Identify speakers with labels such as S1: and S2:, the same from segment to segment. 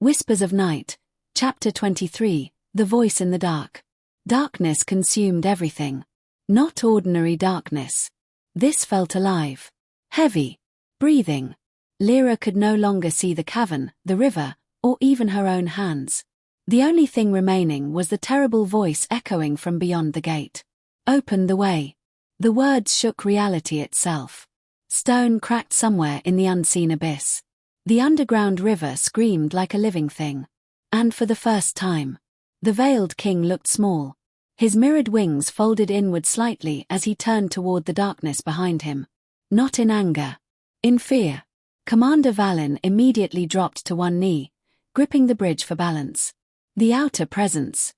S1: Whispers of Night, Chapter 23, The Voice in the Dark. Darkness consumed everything. Not ordinary darkness. This felt alive. Heavy. Breathing. Lira could no longer see the cavern, the river, or even her own hands. The only thing remaining was the terrible voice echoing from beyond the gate. Open the way. The words shook reality itself. Stone cracked somewhere in the unseen abyss. The underground river screamed like a living thing. And for the first time, the veiled king looked small. His mirrored wings folded inward slightly as he turned toward the darkness behind him. Not in anger. In fear. Commander Valin immediately dropped to one knee, gripping the bridge for balance. The outer presence.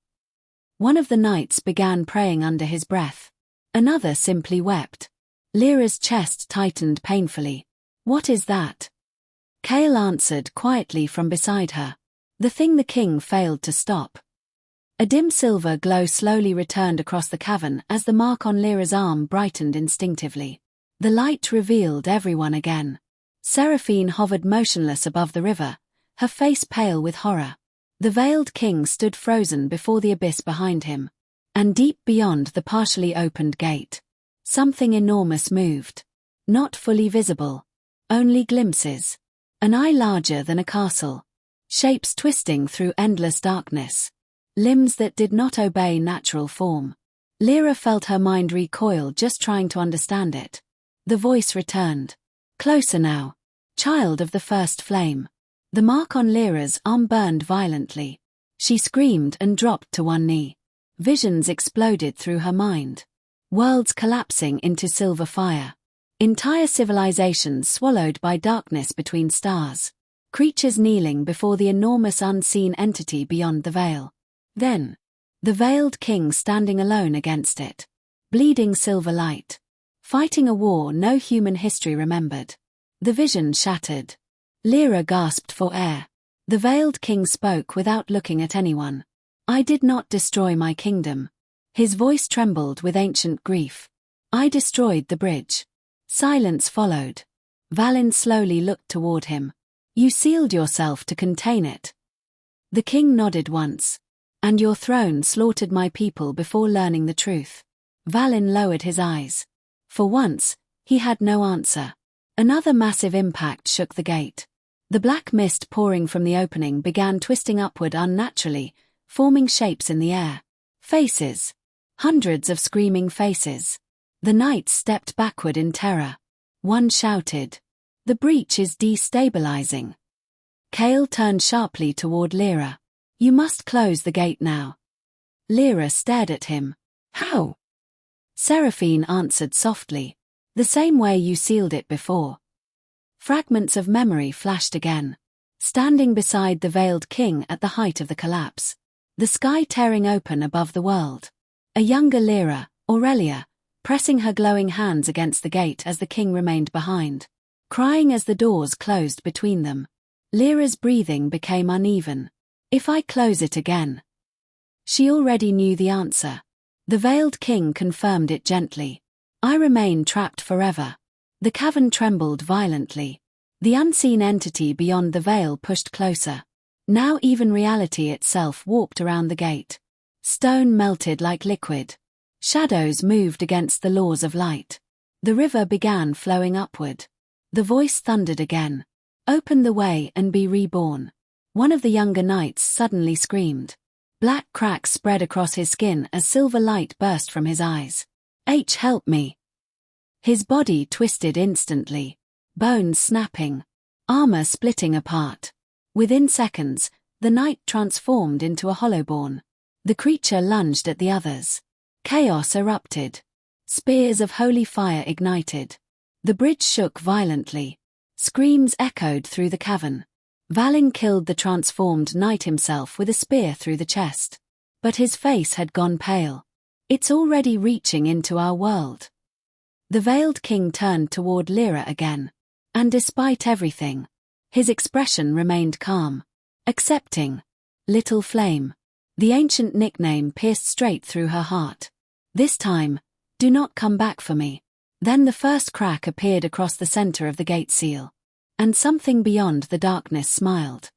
S1: One of the knights began praying under his breath. Another simply wept. Lyra's chest tightened painfully. What is that? Kale answered quietly from beside her. The thing the king failed to stop. A dim silver glow slowly returned across the cavern as the mark on Lyra's arm brightened instinctively. The light revealed everyone again. Seraphine hovered motionless above the river, her face pale with horror. The veiled king stood frozen before the abyss behind him. And deep beyond the partially opened gate, something enormous moved. Not fully visible. Only glimpses. An eye larger than a castle. Shapes twisting through endless darkness. Limbs that did not obey natural form. Lira felt her mind recoil just trying to understand it. The voice returned. Closer now. Child of the first flame. The mark on Lyra's arm burned violently. She screamed and dropped to one knee. Visions exploded through her mind. Worlds collapsing into silver fire. Entire civilizations swallowed by darkness between stars. Creatures kneeling before the enormous unseen entity beyond the veil. Then, the veiled king standing alone against it. Bleeding silver light. Fighting a war no human history remembered. The vision shattered. Lira gasped for air. The veiled king spoke without looking at anyone. I did not destroy my kingdom. His voice trembled with ancient grief. I destroyed the bridge. Silence followed. Valin slowly looked toward him. You sealed yourself to contain it. The king nodded once. And your throne slaughtered my people before learning the truth. Valin lowered his eyes. For once, he had no answer. Another massive impact shook the gate. The black mist pouring from the opening began twisting upward unnaturally, forming shapes in the air. Faces. Hundreds of screaming faces. The knights stepped backward in terror. One shouted. The breach is destabilizing. Kale turned sharply toward Lira. You must close the gate now. Lira stared at him. How? Seraphine answered softly. The same way you sealed it before. Fragments of memory flashed again. Standing beside the veiled king at the height of the collapse. The sky tearing open above the world. A younger Lira, Aurelia, pressing her glowing hands against the gate as the king remained behind. Crying as the doors closed between them. Lyra's breathing became uneven. If I close it again? She already knew the answer. The veiled king confirmed it gently. I remain trapped forever. The cavern trembled violently. The unseen entity beyond the veil pushed closer. Now even reality itself warped around the gate. Stone melted like liquid. Shadows moved against the laws of light. The river began flowing upward. The voice thundered again. Open the way and be reborn. One of the younger knights suddenly screamed. Black cracks spread across his skin as silver light burst from his eyes. Help me. His body twisted instantly. Bones snapping. Armor splitting apart. Within seconds, the knight transformed into a hollowborn. The creature lunged at the others. Chaos erupted. Spears of holy fire ignited. The bridge shook violently. Screams echoed through the cavern. Valin killed the transformed knight himself with a spear through the chest. But his face had gone pale. It's already reaching into our world. The veiled king turned toward Lira again. And despite everything, his expression remained calm. Accepting. Little Flame. The ancient nickname pierced straight through her heart. This time, do not come back for me. Then the first crack appeared across the center of the gate seal. And something beyond the darkness smiled.